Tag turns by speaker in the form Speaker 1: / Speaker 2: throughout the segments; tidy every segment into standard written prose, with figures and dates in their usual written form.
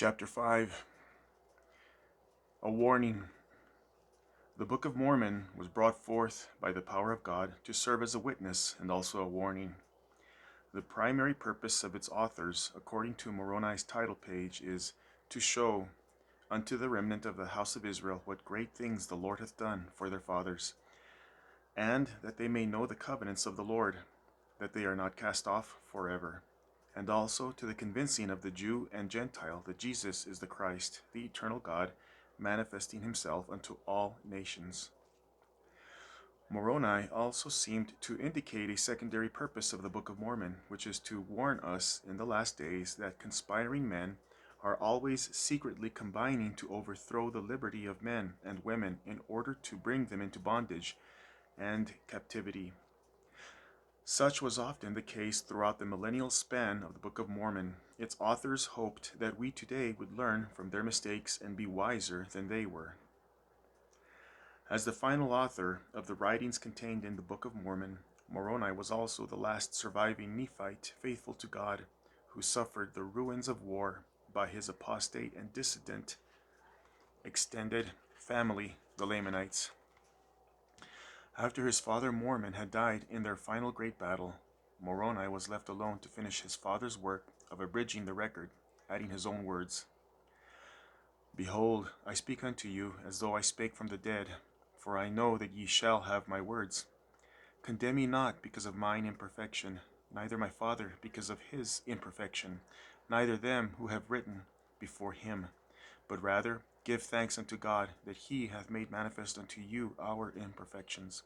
Speaker 1: Chapter 5. A Warning. The Book of Mormon was brought forth by the power of God to serve as a witness and also a warning. The primary purpose of its authors, according to Moroni's title page, is to show unto the remnant of the house of Israel what great things the Lord hath done for their fathers, and that they may know the covenants of the Lord, that they are not cast off forever, and also to the convincing of the Jew and Gentile that Jesus is the Christ, the eternal God, manifesting himself unto all nations. Moroni also seemed to indicate a secondary purpose of the Book of Mormon, which is to warn us in the last days that conspiring men are always secretly combining to overthrow the liberty of men and women in order to bring them into bondage and captivity. Such was often the case throughout the millennial span of the Book of Mormon. Its authors hoped that we today would learn from their mistakes and be wiser than they were. As the final author of the writings contained in the Book of Mormon, Moroni was also the last surviving Nephite faithful to God, who suffered the ruins of war by his apostate and dissident extended family, the Lamanites. After his father Mormon had died in their final great battle, Moroni was left alone to finish his father's work of abridging the record, adding his own words. Behold, I speak unto you as though I spake from the dead, for I know that ye shall have my words. Condemn me not because of mine imperfection, neither my father because of his imperfection, neither them who have written before him, but rather give thanks unto God that he hath made manifest unto you our imperfections,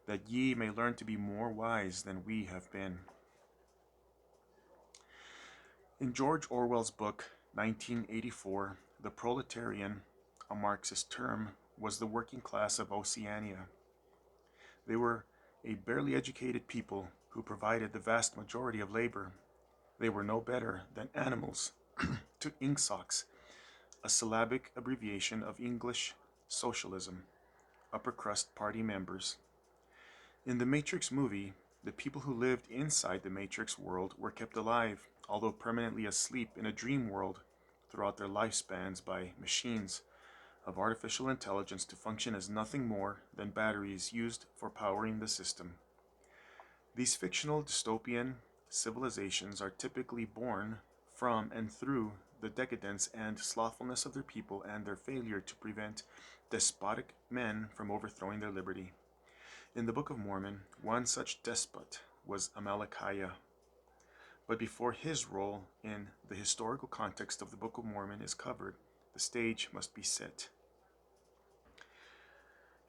Speaker 1: that ye may learn to be more wise than we have been. In George Orwell's book, 1984, the proletarian, a Marxist term, was the working class of Oceania. They were a barely educated people who provided the vast majority of labor. They were no better than animals to ink socks, a syllabic abbreviation of English socialism, upper crust party members. In the Matrix movie, the people who lived inside the Matrix world were kept alive, although permanently asleep in a dream world throughout their lifespans by machines of artificial intelligence to function as nothing more than batteries used for powering the system. These fictional dystopian civilizations are typically born from and through the decadence and slothfulness of their people and their failure to prevent despotic men from overthrowing their liberty. In the Book of Mormon, one such despot was Amalickiah. But before his role in the historical context of the Book of Mormon is covered, the stage must be set.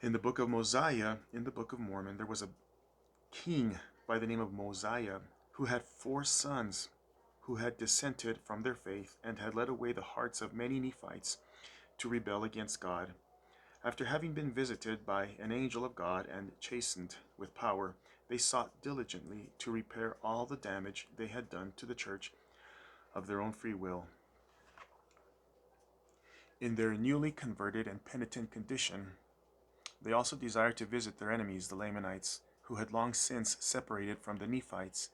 Speaker 1: In the Book of Mosiah, in the Book of Mormon, there was a king by the name of Mosiah who had 4 sons who had dissented from their faith and had led away the hearts of many Nephites to rebel against God. After having been visited by an angel of God and chastened with power, they sought diligently to repair all the damage they had done to the church of their own free will. In their newly converted and penitent condition, they also desired to visit their enemies, the Lamanites, who had long since separated from the Nephites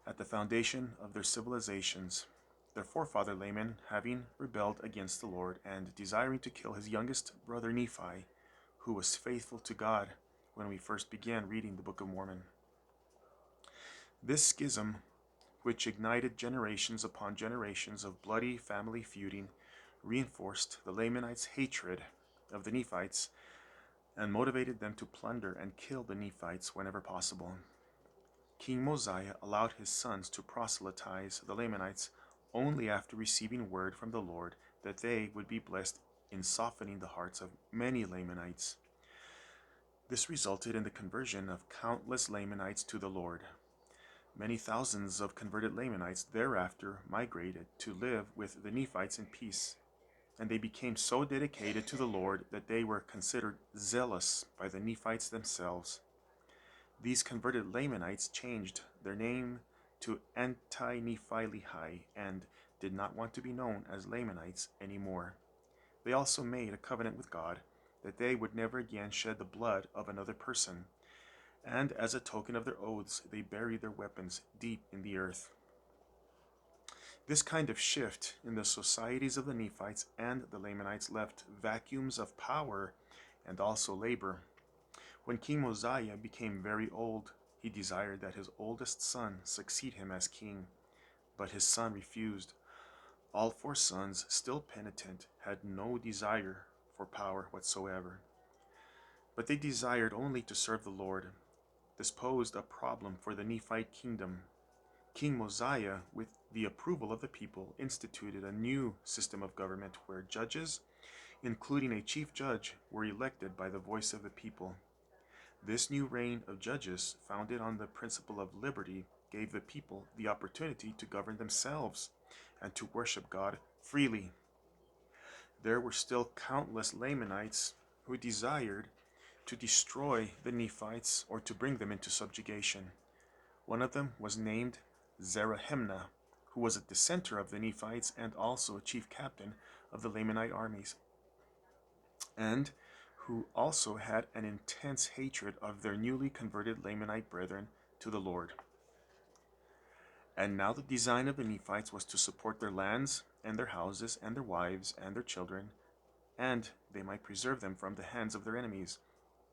Speaker 1: at the foundation of their civilizations. Their forefather Laman, having rebelled against the Lord and desiring to kill his youngest brother Nephi, who was faithful to God when we first began reading the Book of Mormon. This schism, which ignited generations upon generations of bloody family feuding, reinforced the Lamanites' hatred of the Nephites and motivated them to plunder and kill the Nephites whenever possible. King Mosiah allowed his sons to proselytize the Lamanites only after receiving word from the Lord that they would be blessed in softening the hearts of many Lamanites. This resulted in the conversion of countless Lamanites to the Lord. Many thousands of converted Lamanites thereafter migrated to live with the Nephites in peace, and they became so dedicated to the Lord that they were considered zealous by the Nephites themselves. These converted Lamanites changed their name to Anti-Nephi-Lehi and did not want to be known as Lamanites anymore. They also made a covenant with God that they would never again shed the blood of another person, and as a token of their oaths, they buried their weapons deep in the earth. This kind of shift in the societies of the Nephites and the Lamanites left vacuums of power and also labor. When King Mosiah became very old, he desired that his oldest son succeed him as king, but his son refused. All four sons, still penitent, had no desire for power whatsoever, but they desired only to serve the Lord. This posed a problem for the Nephite kingdom. King Mosiah, with the approval of the people, instituted a new system of government where judges, including a chief judge, were elected by the voice of the people. This new reign of judges, founded on the principle of liberty, gave the people the opportunity to govern themselves and to worship God freely. There were still countless Lamanites who desired to destroy the Nephites or to bring them into subjugation. One of them was named Zerahemnah, who was a dissenter of the Nephites and also a chief captain of the Lamanite armies, and who also had an intense hatred of their newly converted Lamanite brethren to the Lord. And now the design of the Nephites was to support their lands and their houses and their wives and their children, and they might preserve them from the hands of their enemies,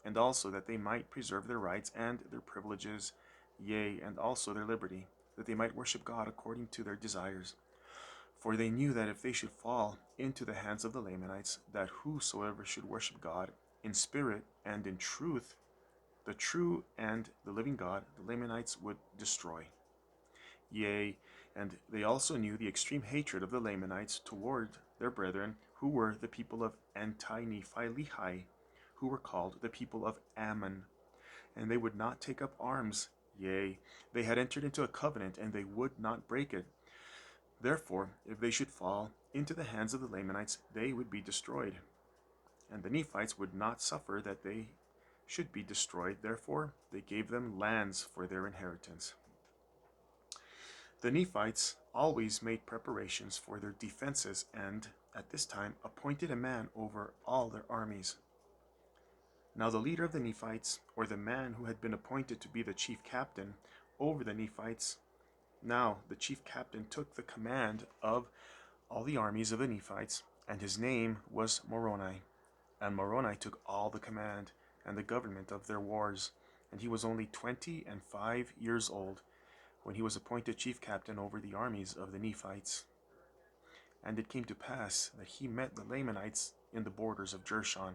Speaker 1: and also that they might preserve their rights and their privileges, yea, and also their liberty, that they might worship God according to their desires. For they knew that if they should fall into the hands of the Lamanites, that whosoever should worship God in spirit and in truth, the true and the living God, the Lamanites would destroy. Yea, and they also knew the extreme hatred of the Lamanites toward their brethren, who were the people of Anti-Nephi Lehi, who were called the people of Ammon. And they would not take up arms. Yea, they had entered into a covenant, and they would not break it. Therefore, if they should fall into the hands of the Lamanites, they would be destroyed. And the Nephites would not suffer that they should be destroyed. Therefore, they gave them lands for their inheritance. The Nephites always made preparations for their defenses and, at this time, appointed a man over all their armies. Now the leader of the Nephites, or the man who had been appointed to be the chief captain over the Nephites, now the chief captain took the command of all the armies of the Nephites, and his name was Moroni. And Moroni took all the command and the government of their wars, and he was only 25 years old when he was appointed chief captain over the armies of the Nephites. And it came to pass that he met the Lamanites in the borders of Jershon,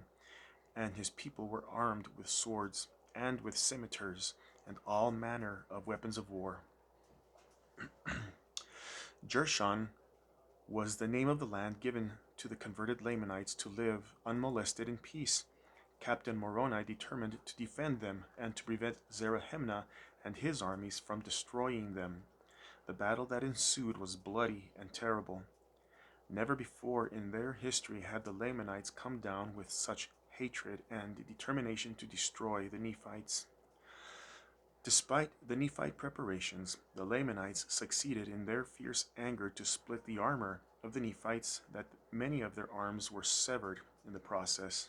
Speaker 1: and his people were armed with swords and with scimitars and all manner of weapons of war. Jershon was the name of the land given to the converted Lamanites to live unmolested in peace. Captain Moroni determined to defend them and to prevent Zerahemnah and his armies from destroying them. The battle that ensued was bloody and terrible. Never before in their history had the Lamanites come down with such hatred and determination to destroy the Nephites. Despite the Nephite preparations, the Lamanites succeeded in their fierce anger to split the armor of the Nephites, that many of their arms were severed in the process.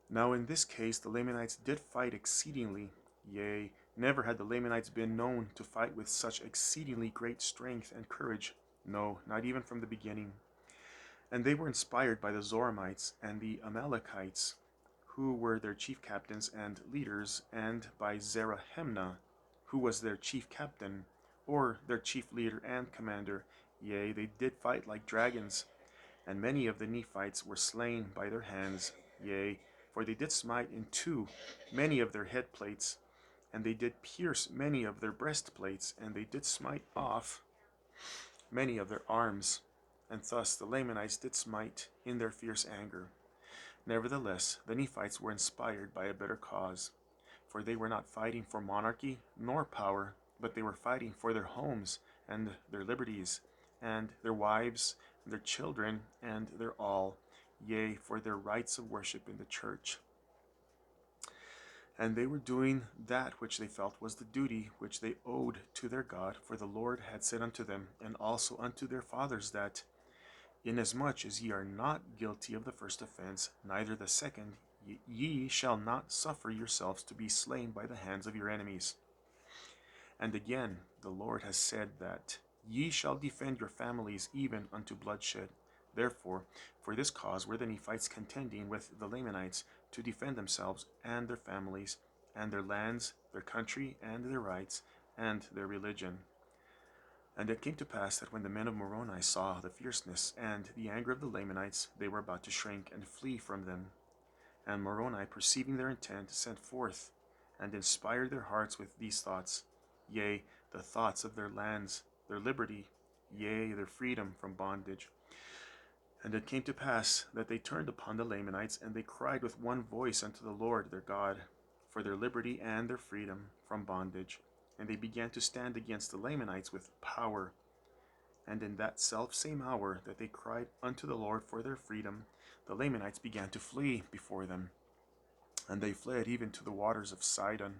Speaker 1: Now in this case the Lamanites did fight exceedingly, yea, never had the Lamanites been known to fight with such exceedingly great strength and courage, no, not even from the beginning. And they were inspired by the Zoramites and the Amalekites, who were their chief captains and leaders, and by Zerahemnah, who was their chief captain, or their chief leader and commander. Yea, they did fight like dragons, and many of the Nephites were slain by their hands. Yea, for they did smite in two many of their head plates, and they did pierce many of their breastplates, and they did smite off many of their arms. And thus the Lamanites did smite in their fierce anger. Nevertheless, the Nephites were inspired by a better cause, for they were not fighting for monarchy nor power, but they were fighting for their homes and their liberties, and their wives, and their children, and their all, yea, for their rights of worship in the church. And they were doing that which they felt was the duty which they owed to their God, for the Lord had said unto them, and also unto their fathers, that inasmuch as ye are not guilty of the first offense, neither the second, ye shall not suffer yourselves to be slain by the hands of your enemies. And again, the Lord has said that ye shall defend your families even unto bloodshed. Therefore, for this cause were the Nephites contending with the Lamanites to defend themselves and their families, and their lands, their country, and their rights, and their religion. And it came to pass that when the men of Moroni saw the fierceness and the anger of the Lamanites, they were about to shrink and flee from them. And Moroni, perceiving their intent, sent forth and inspired their hearts with these thoughts, yea, the thoughts of their lands, their liberty, yea, their freedom from bondage. And it came to pass that they turned upon the Lamanites, and they cried with one voice unto the Lord their God for their liberty and their freedom from bondage. And they began to stand against the Lamanites with power. And in that selfsame hour that they cried unto the Lord for their freedom, the Lamanites began to flee before them, and they fled even to the waters of Sidon.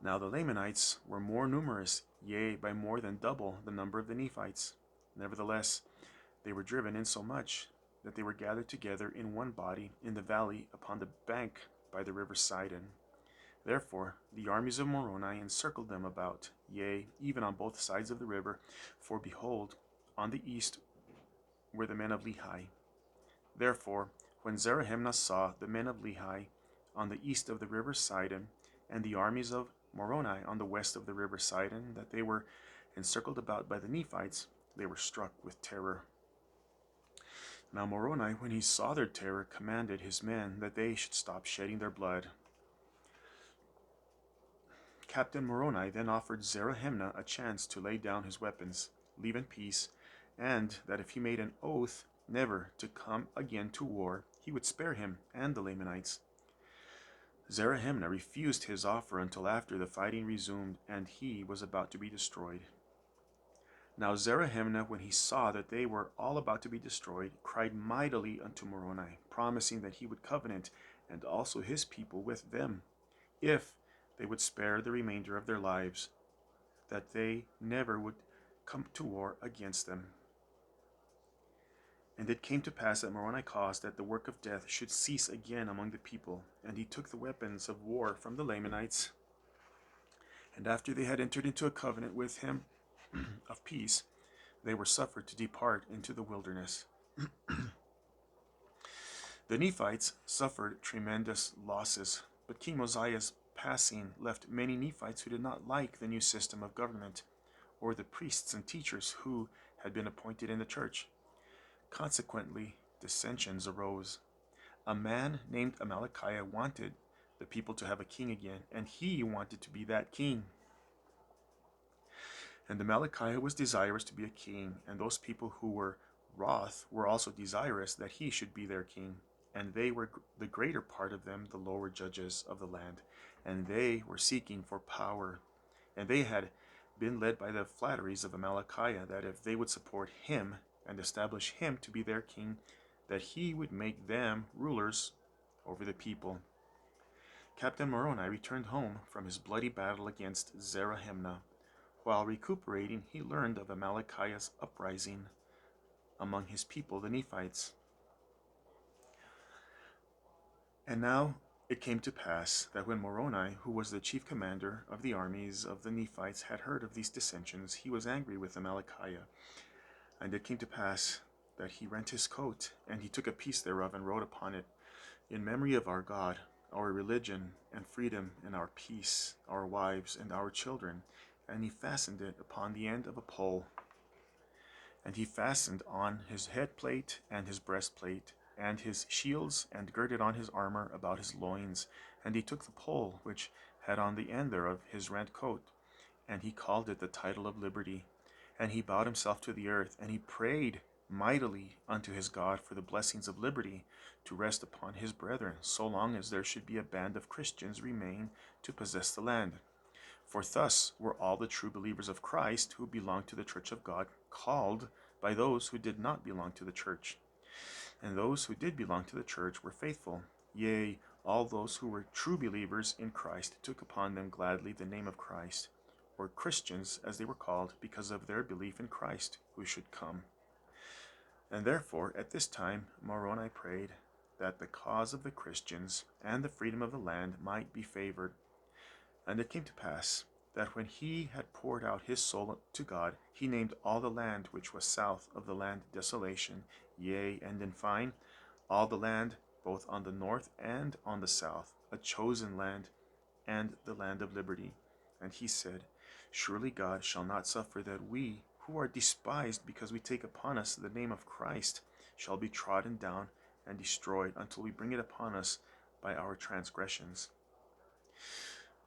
Speaker 1: Now the Lamanites were more numerous, yea, by more than double the number of the Nephites. Nevertheless, they were driven insomuch that they were gathered together in one body in the valley upon the bank by the river Sidon. Therefore the armies of Moroni encircled them about, yea, even on both sides of the river, for behold, on the east were the men of Lehi. Therefore, when Zarahemnah saw the men of Lehi on the east of the river Sidon, and the armies of Moroni on the west of the river Sidon, that they were encircled about by the Nephites, they were struck with terror. Now Moroni, when he saw their terror, commanded his men that they should stop shedding their blood. Captain Moroni then offered Zarahemnah a chance to lay down his weapons, leave in peace, and that if he made an oath never to come again to war, he would spare him and the Lamanites. Zarahemnah refused his offer until after the fighting resumed, and he was about to be destroyed. Now Zarahemnah, when he saw that they were all about to be destroyed, cried mightily unto Moroni, promising that he would covenant, and also his people with them, if they would spare the remainder of their lives, that they never would come to war against them. And it came to pass that Moroni caused that the work of death should cease again among the people, and he took the weapons of war from the Lamanites. And after they had entered into a covenant with him of peace, they were suffered to depart into the wilderness. The Nephites suffered tremendous losses, but King Mosiah's passing left many Nephites who did not like the new system of government, or the priests and teachers who had been appointed in the church. Consequently, dissensions arose. A man named Amalickiah wanted the people to have a king again, and he wanted to be that king. And Amalickiah was desirous to be a king, and those people who were wroth were also desirous that he should be their king. And they were the greater part of them the lower judges of the land, and they were seeking for power. And they had been led by the flatteries of Amalickiah, that if they would support him and establish him to be their king, that he would make them rulers over the people. Captain Moroni returned home from his bloody battle against Zarahemnah. While recuperating, he learned of Amalickiah's uprising among his people, the Nephites. And now it came to pass that when Moroni, who was the chief commander of the armies of the Nephites, had heard of these dissensions, he was angry with Amalickiah. And it came to pass that he rent his coat, and he took a piece thereof, and wrote upon it, In memory of our God, our religion, and freedom, and our peace, our wives, and our children. And he fastened it upon the end of a pole. And he fastened on his headplate and his breastplate, and his shields, and girded on his armor about his loins. And he took the pole which had on the end thereof his rent coat, and he called it the title of liberty. And he bowed himself to the earth, and he prayed mightily unto his God for the blessings of liberty to rest upon his brethren, so long as there should be a band of Christians remain to possess the land. For thus were all the true believers of Christ who belonged to the church of God called by those who did not belong to the church. And those who did belong to the church were faithful. Yea, all those who were true believers in Christ took upon them gladly the name of Christ, or Christians as they were called, because of their belief in Christ who should come. And therefore at this time Moroni prayed that the cause of the Christians and the freedom of the land might be favored. And it came to pass that when he had poured out his soul to God, he named all the land which was south of the land desolation, yea, and in fine, all the land both on the north and on the south, a chosen land, and the land of liberty. And he said, Surely God shall not suffer that we, who are despised because we take upon us the name of Christ, shall be trodden down and destroyed until we bring it upon us by our transgressions.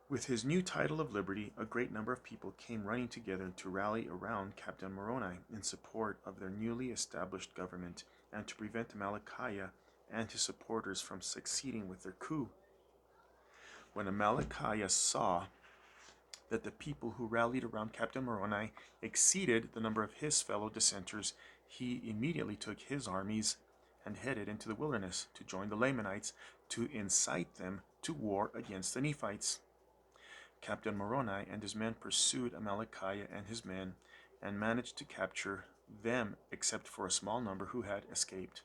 Speaker 1: With his new title of liberty, a great number of people came running together to rally around Captain Moroni in support of their newly established government and to prevent Amalickiah and his supporters from succeeding with their coup. When Amalickiah saw that the people who rallied around Captain Moroni exceeded the number of his fellow dissenters, he immediately took his armies and headed into the wilderness to join the Lamanites to incite them to war against the Nephites. Captain Moroni and his men pursued Amalickiah and his men and managed to capture them except for a small number who had escaped.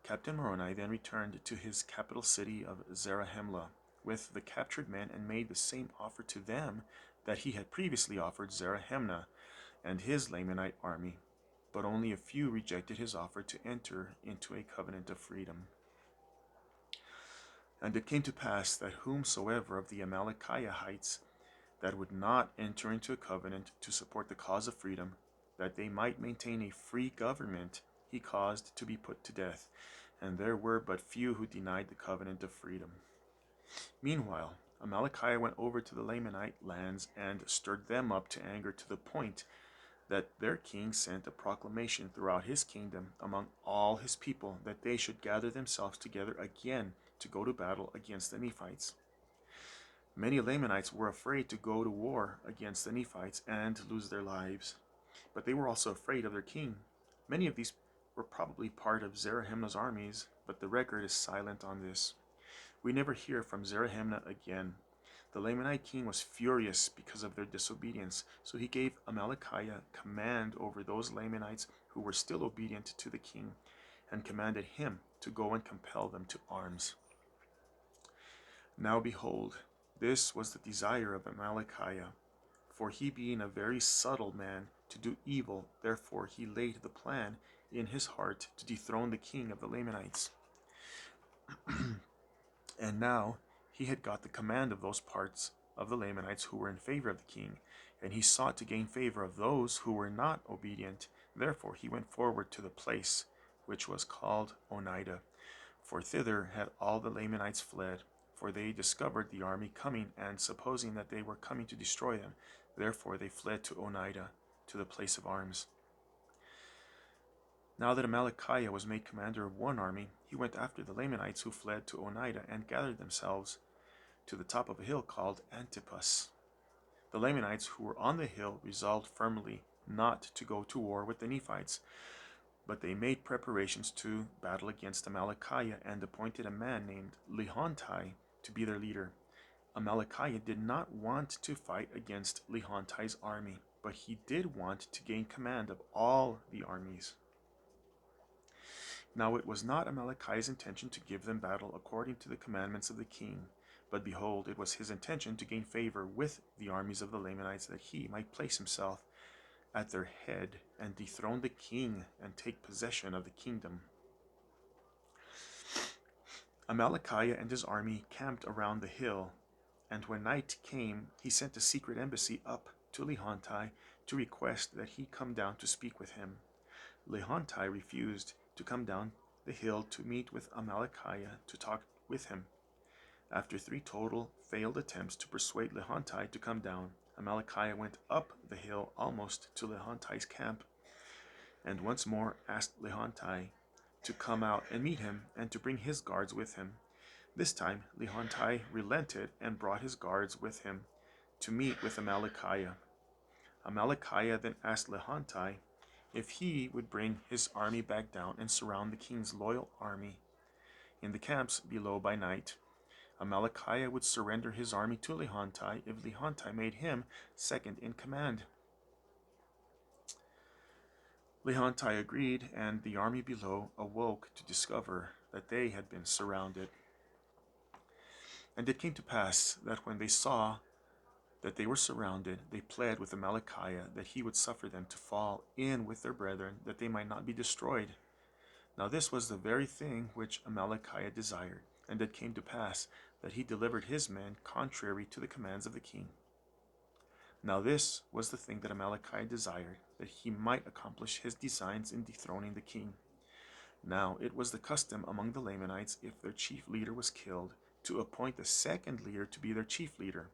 Speaker 1: Captain Moroni then returned to his capital city of Zarahemla with the captured men and made the same offer to them that he had previously offered Zarahemna and his Lamanite army, but only a few rejected his offer to enter into a covenant of freedom. And it came to pass that whomsoever of the Amalickiahites that would not enter into a covenant to support the cause of freedom, that they might maintain a free government, he caused to be put to death, and there were but few who denied the covenant of freedom. Meanwhile, Amalickiah went over to the Lamanite lands and stirred them up to anger to the point that their king sent a proclamation throughout his kingdom among all his people that they should gather themselves together again to go to battle against the Nephites. Many Lamanites were afraid to go to war against the Nephites and lose their lives, but they were also afraid of their king. Many of these were probably part of Zarahemna's armies, but the record is silent on this. We never hear from Zarahemna again. The Lamanite king was furious because of their disobedience, so he gave Amalickiah command over those Lamanites who were still obedient to the king, and commanded him to go and compel them to arms. Now behold, this was the desire of Amalickiah, for he being a very subtle man to do evil, therefore he laid the plan in his heart to dethrone the king of the Lamanites. And now he had got the command of those parts of the Lamanites who were in favor of the king, and he sought to gain favor of those who were not obedient. Therefore he went forward to the place which was called Onidah, for thither had all the Lamanites fled, for they discovered the army coming, and supposing that they were coming to destroy them, therefore they fled to Onidah, to the place of arms. Now that Amalickiah was made commander of one army, he went after the Lamanites who fled to Onidah and gathered themselves to the top of a hill called Antipas. The Lamanites who were on the hill resolved firmly not to go to war with the Nephites, but they made preparations to battle against Amalickiah and appointed a man named Lehontai to be their leader. Amalickiah did not want to fight against Lehontai's army, but he did want to gain command of all the armies. Now it was not Amalickiah's intention to give them battle according to the commandments of the king, but behold, it was his intention to gain favor with the armies of the Lamanites, that he might place himself at their head and dethrone the king and take possession of the kingdom. Amalickiah and his army camped around the hill, and when night came, he sent a secret embassy up to Lehontai to request that he come down to speak with him. Lehontai refused to come down the hill to meet with Amalickiah to talk with him. After 3 total failed attempts to persuade Lehontai to come down, Amalickiah went up the hill almost to Lehontai's camp, and once more asked Lehontai to come out and meet him and to bring his guards with him. This time Lehontai relented and brought his guards with him to meet with Amalickiah. Amalickiah then asked Lehontai if he would bring his army back down and surround the king's loyal army in the camps below by night. Amalickiah would surrender his army to Lehontai if Lehontai made him second in command. Lehontai agreed, and the army below awoke to discover that they had been surrounded. And it came to pass that when they saw that they were surrounded, they pled with Amalickiah that he would suffer them to fall in with their brethren, that they might not be destroyed. Now this was the very thing which Amalickiah desired, and it came to pass that he delivered his men contrary to the commands of the king. Now this was the thing that Amalickiah desired, that he might accomplish his designs in dethroning the king. Now it was the custom among the Lamanites, if their chief leader was killed, to appoint the second leader to be their chief leader.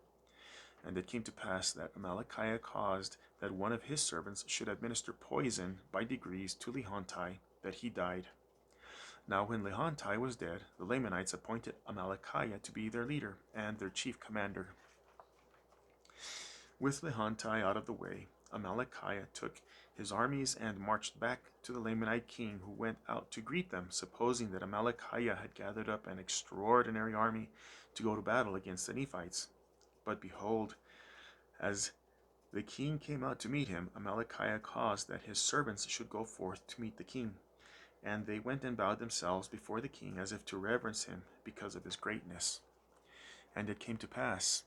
Speaker 1: And it came to pass that Amalickiah caused that one of his servants should administer poison by degrees to Lehonti, that he died. Now when Lehonti was dead, the Lamanites appointed Amalickiah to be their leader and their chief commander. With Lehonti out of the way, Amalickiah took his armies and marched back to the Lamanite king, who went out to greet them, supposing that Amalickiah had gathered up an extraordinary army to go to battle against the Nephites. But behold, as the king came out to meet him, Amalickiah caused that his servants should go forth to meet the king. And they went and bowed themselves before the king, as if to reverence him because of his greatness. And it came to pass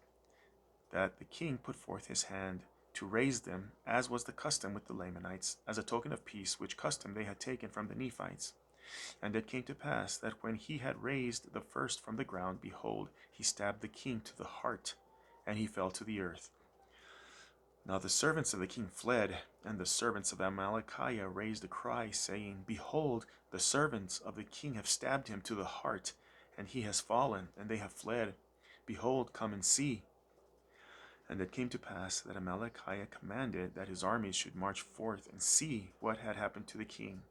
Speaker 1: that the king put forth his hand to raise them, as was the custom with the Lamanites, as a token of peace, which custom they had taken from the Nephites. And it came to pass that when he had raised the first from the ground, behold, he stabbed the king to the heart, and he fell to the earth. Now the servants of the king fled, and the servants of Amalickiah raised a cry, saying, Behold, the servants of the king have stabbed him to the heart, and he has fallen, and they have fled. Behold, come and see. And it came to pass that Amalickiah commanded that his armies should march forth and see what had happened to the king.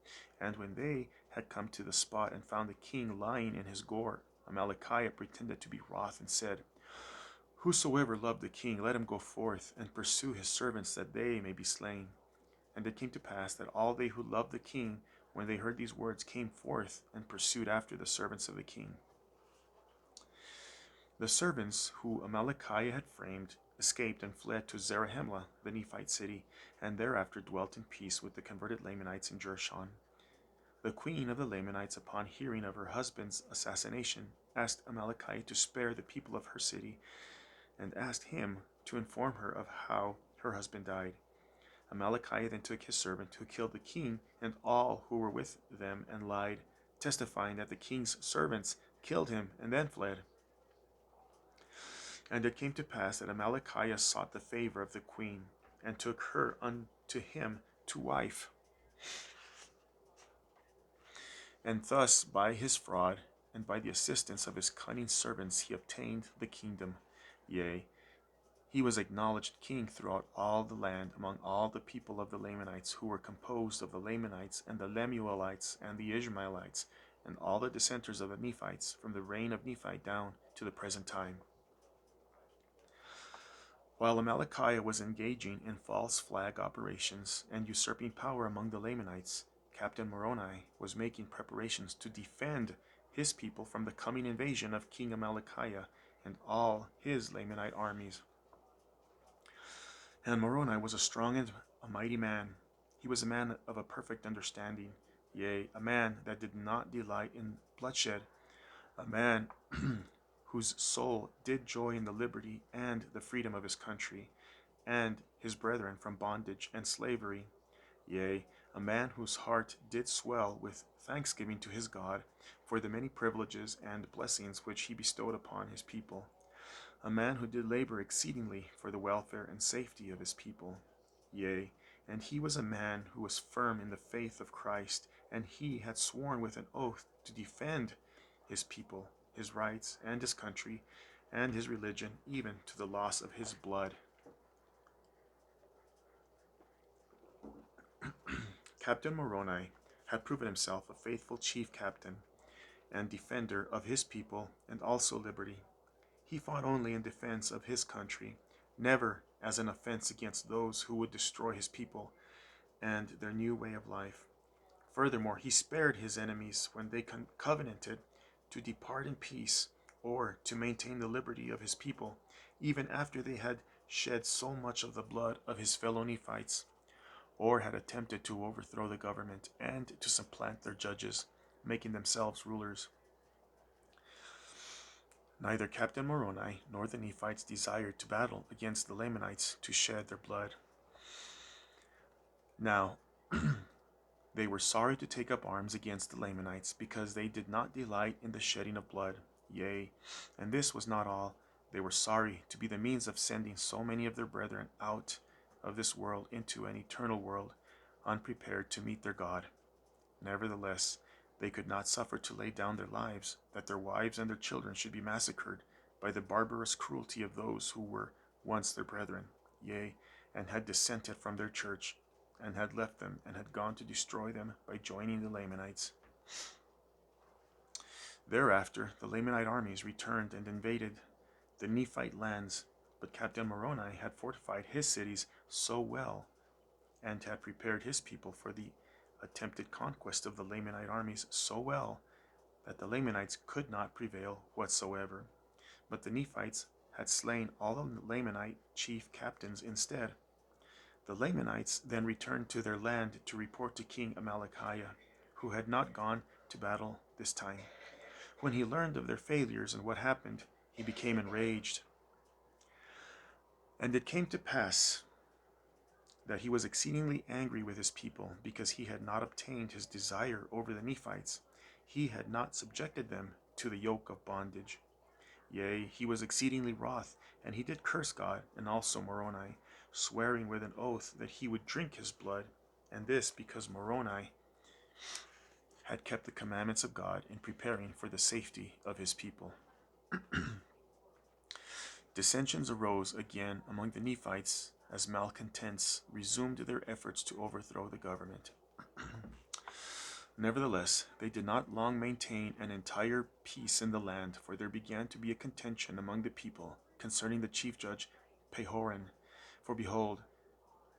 Speaker 1: And when they had come to the spot and found the king lying in his gore, Amalickiah pretended to be wroth and said, Whosoever loved the king, let him go forth and pursue his servants, that they may be slain. And it came to pass that all they who loved the king, when they heard these words, came forth and pursued after the servants of the king. The servants who Amalickiah had framed escaped and fled to Zarahemla, the Nephite city, and thereafter dwelt in peace with the converted Lamanites in Jershon. The queen of the Lamanites, upon hearing of her husband's assassination, asked Amalickiah to spare the people of her city, and asked him to inform her of how her husband died. Amalickiah then took his servant who killed the king and all who were with them, and lied, testifying that the king's servants killed him and then fled. And it came to pass that Amalickiah sought the favor of the queen, and took her unto him to wife. And thus, by his fraud, and by the assistance of his cunning servants, he obtained the kingdom. Yea, he was acknowledged king throughout all the land, among all the people of the Lamanites, who were composed of the Lamanites, and the Lemuelites, and the Ishmaelites, and all the dissenters of the Nephites, from the reign of Nephi down to the present time. While Amalickiah was engaging in false flag operations and usurping power among the Lamanites, Captain Moroni was making preparations to defend his people from the coming invasion of King Amalickiah and all his Lamanite armies. And Moroni was a strong and a mighty man. He was a man of a perfect understanding, yea, a man that did not delight in bloodshed, a man whose soul did joy in the liberty and the freedom of his country, and his brethren from bondage and slavery, yea, a man whose heart did swell with thanksgiving to his God for the many privileges and blessings which he bestowed upon his people, a man who did labor exceedingly for the welfare and safety of his people, yea, and he was a man who was firm in the faith of Christ, and he had sworn with an oath to defend his people, his rights, and his country, and his religion, even to the loss of his blood. Captain Moroni had proven himself a faithful chief captain and defender of his people and also liberty. He fought only in defense of his country, never as an offense against those who would destroy his people and their new way of life. Furthermore, he spared his enemies when they covenanted to depart in peace or to maintain the liberty of his people, even after they had shed so much of the blood of his fellow Nephites, or had attempted to overthrow the government and to supplant their judges, making themselves rulers. Neither Captain Moroni nor the Nephites desired to battle against the Lamanites to shed their blood. Now, they were sorry to take up arms against the Lamanites, because they did not delight in the shedding of blood. Yea, and this was not all. They were sorry to be the means of sending so many of their brethren out of this world into an eternal world, unprepared to meet their God. Nevertheless, they could not suffer to lay down their lives, that their wives and their children should be massacred by the barbarous cruelty of those who were once their brethren, yea, and had dissented from their church, and had left them, and had gone to destroy them by joining the Lamanites. Thereafter the Lamanite armies returned and invaded the Nephite lands, but Captain Moroni had fortified his cities so well, and had prepared his people for the attempted conquest of the Lamanite armies so well, that the Lamanites could not prevail whatsoever. But the Nephites had slain all of the Lamanite chief captains instead. The Lamanites then returned to their land to report to King Amalickiah, who had not gone to battle this time. When he learned of their failures and what happened, he became enraged. And it came to pass that he was exceedingly angry with his people, because he had not obtained his desire over the Nephites. He had not subjected them to the yoke of bondage. Yea, he was exceedingly wroth, and he did curse God and also Moroni, swearing with an oath that he would drink his blood, and this because Moroni had kept the commandments of God in preparing for the safety of his people. Dissensions arose again among the Nephites as malcontents resumed their efforts to overthrow the government. Nevertheless, they did not long maintain an entire peace in the land, for there began to be a contention among the people concerning the chief judge Pehoran. For behold,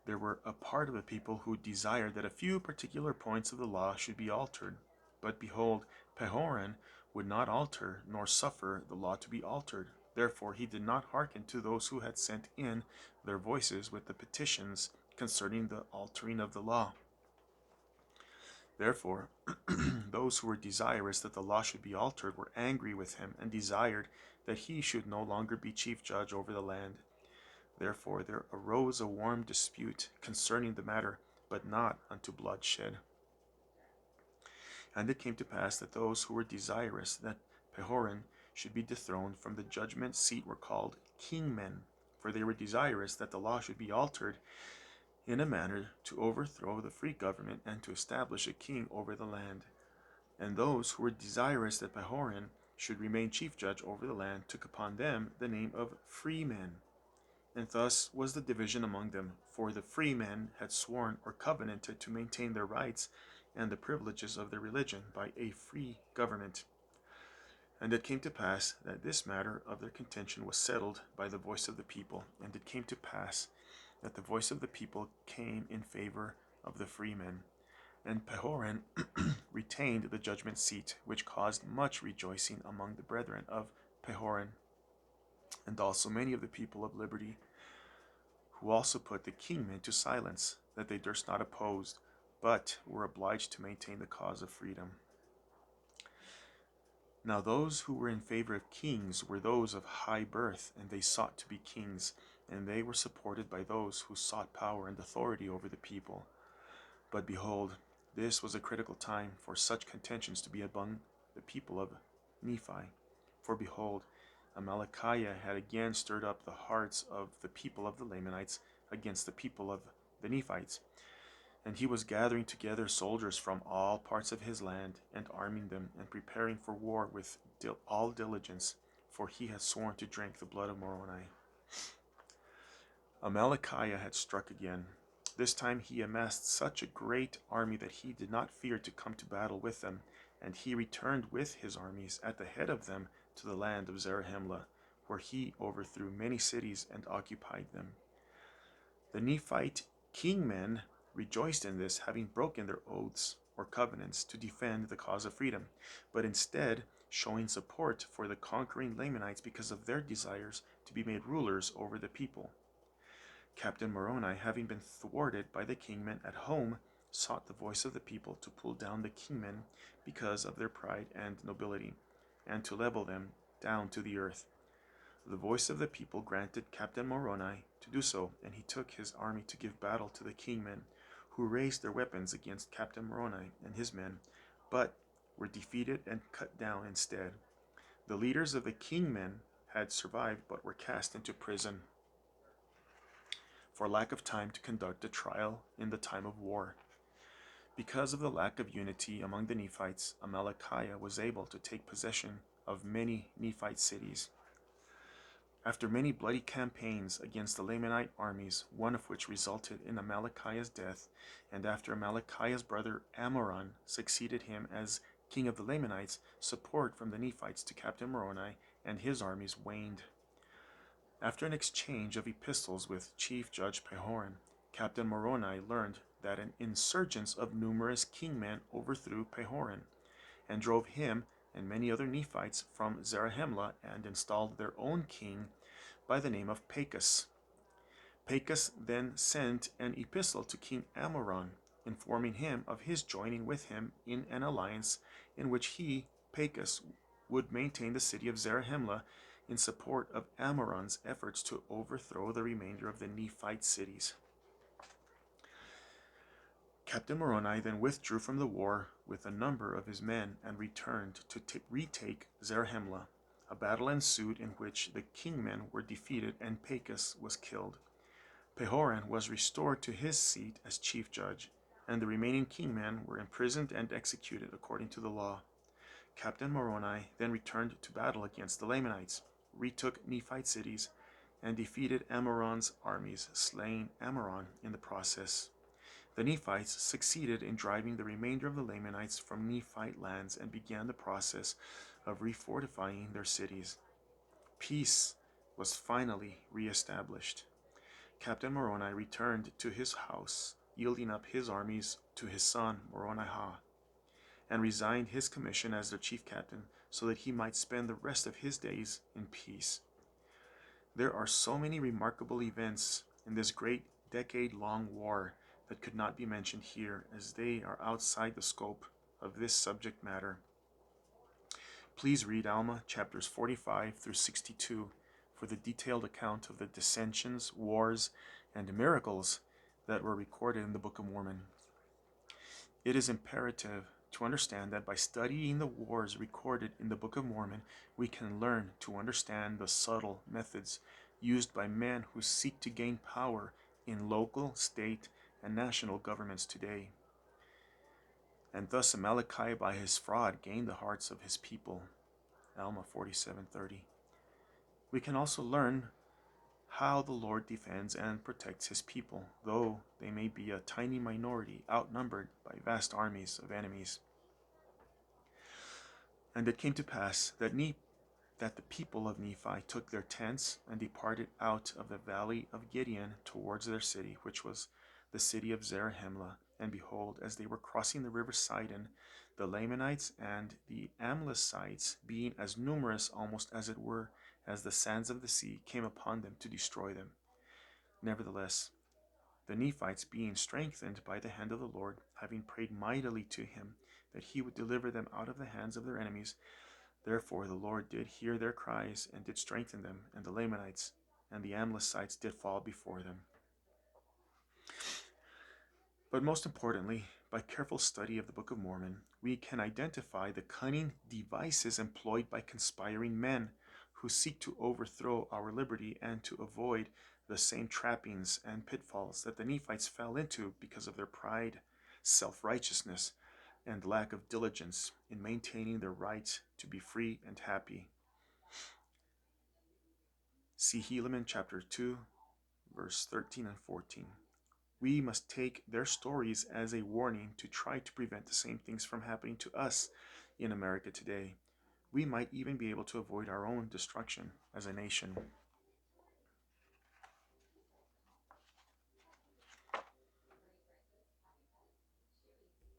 Speaker 1: there were a part of the people who desired that a few particular points of the law should be altered. But behold, Pehoran would not alter, nor suffer the law to be altered. Therefore he did not hearken to those who had sent in their voices with the petitions concerning the altering of the law. Therefore, those who were desirous that the law should be altered were angry with him, and desired that he should no longer be chief judge over the land. Therefore there arose a warm dispute concerning the matter, but not unto bloodshed. And it came to pass that those who were desirous that Pehoran should be dethroned from the judgment seat were called kingmen, for they were desirous that the law should be altered in a manner to overthrow the free government and to establish a king over the land. And those who were desirous that Pehoran should remain chief judge over the land took upon them the name of freemen. And thus was the division among them, for the free men had sworn or covenanted to maintain their rights and the privileges of their religion by a free government. And it came to pass that this matter of their contention was settled by the voice of the people. And it came to pass that the voice of the people came in favor of the free men. And Pehoran retained the judgment seat, which caused much rejoicing among the brethren of Pehoran, and also many of the people of liberty, who also put the kingmen to silence, that they durst not oppose, but were obliged to maintain the cause of freedom. Now those who were in favor of kings were those of high birth, and they sought to be kings, and they were supported by those who sought power and authority over the people. But behold, this was a critical time for such contentions to be among the people of Nephi. For behold, Amalickiah had again stirred up the hearts of the people of the Lamanites against the people of the Nephites, and he was gathering together soldiers from all parts of his land, and arming them, and preparing for war with all diligence, for he had sworn to drink the blood of Moroni. Amalickiah had struck again. This time he amassed such a great army that he did not fear to come to battle with them, and he returned with his armies at the head of them to the land of Zarahemla, where he overthrew many cities and occupied them. The Nephite kingmen rejoiced in this, having broken their oaths or covenants to defend the cause of freedom, but instead showing support for the conquering Lamanites because of their desires to be made rulers over the people. Captain Moroni, having been thwarted by the kingmen at home, sought the voice of the people to pull down the kingmen because of their pride and nobility, and to level them down to the earth. The voice of the people granted Captain Moroni to do so, and he took his army to give battle to the kingmen, who raised their weapons against Captain Moroni and his men, but were defeated and cut down instead. The leaders of the kingmen had survived but were cast into prison for lack of time to conduct a trial in the time of war. Because of the lack of unity among the Nephites, Amalickiah was able to take possession of many Nephite cities. After many bloody campaigns against the Lamanite armies, one of which resulted in Amalickiah's death, and after Amalickiah's brother Amoron succeeded him as king of the Lamanites, support from the Nephites to Captain Moroni and his armies waned. After an exchange of epistles with Chief Judge Pehoran, Captain Moroni learned that an insurgence of numerous kingmen overthrew Pehoran and drove him and many other Nephites from Zarahemla and installed their own king by the name of Pachus. Pachus then sent an epistle to King Amoron, informing him of his joining with him in an alliance in which he, Pachus, would maintain the city of Zarahemla in support of Amoron's efforts to overthrow the remainder of the Nephite cities. Captain Moroni then withdrew from the war with a number of his men and returned to retake Zarahemla. A battle ensued in which the kingmen were defeated and Pachus was killed. Pehoran was restored to his seat as chief judge, and the remaining kingmen were imprisoned and executed according to the law. Captain Moroni then returned to battle against the Lamanites, retook Nephite cities, and defeated Amoron's armies, slaying Amoron in the process. The Nephites succeeded in driving the remainder of the Lamanites from Nephite lands and began the process of refortifying their cities. Peace was finally re-established. Captain Moroni returned to his house, yielding up his armies to his son Moronihah, and resigned his commission as their chief captain so that he might spend the rest of his days in peace. There are so many remarkable events in this great decade-long war that could not be mentioned here, as they are outside the scope of this subject matter. Please read Alma chapters 45 through 62 for the detailed account of the dissensions, wars, and miracles that were recorded in the Book of Mormon. It is imperative to understand that by studying the wars recorded in the Book of Mormon, we can learn to understand the subtle methods used by men who seek to gain power in local, state, and national governments today. And thus Amalickiah by his fraud gained the hearts of his people. Alma 47:30. We can also learn how the Lord defends and protects his people, though they may be a tiny minority outnumbered by vast armies of enemies. And it came to pass that the people of Nephi took their tents and departed out of the valley of Gideon towards their city, which was the city of Zarahemla. And behold, as they were crossing the river Sidon, the Lamanites and the Amlicites, being as numerous almost as it were as the sands of the sea, came upon them to destroy them. Nevertheless, the Nephites, being strengthened by the hand of the Lord, having prayed mightily to him that he would deliver them out of the hands of their enemies, therefore the Lord did hear their cries and did strengthen them, and the Lamanites and the Amlicites did fall before them. But most importantly, by careful study of the Book of Mormon, we can identify the cunning devices employed by conspiring men who seek to overthrow our liberty and to avoid the same trappings and pitfalls that the Nephites fell into because of their pride, self-righteousness, and lack of diligence in maintaining their right to be free and happy. See Helaman chapter 2, verse 13 and 14. We must take their stories as a warning to try to prevent the same things from happening to us in America today. We might even be able to avoid our own destruction as a nation.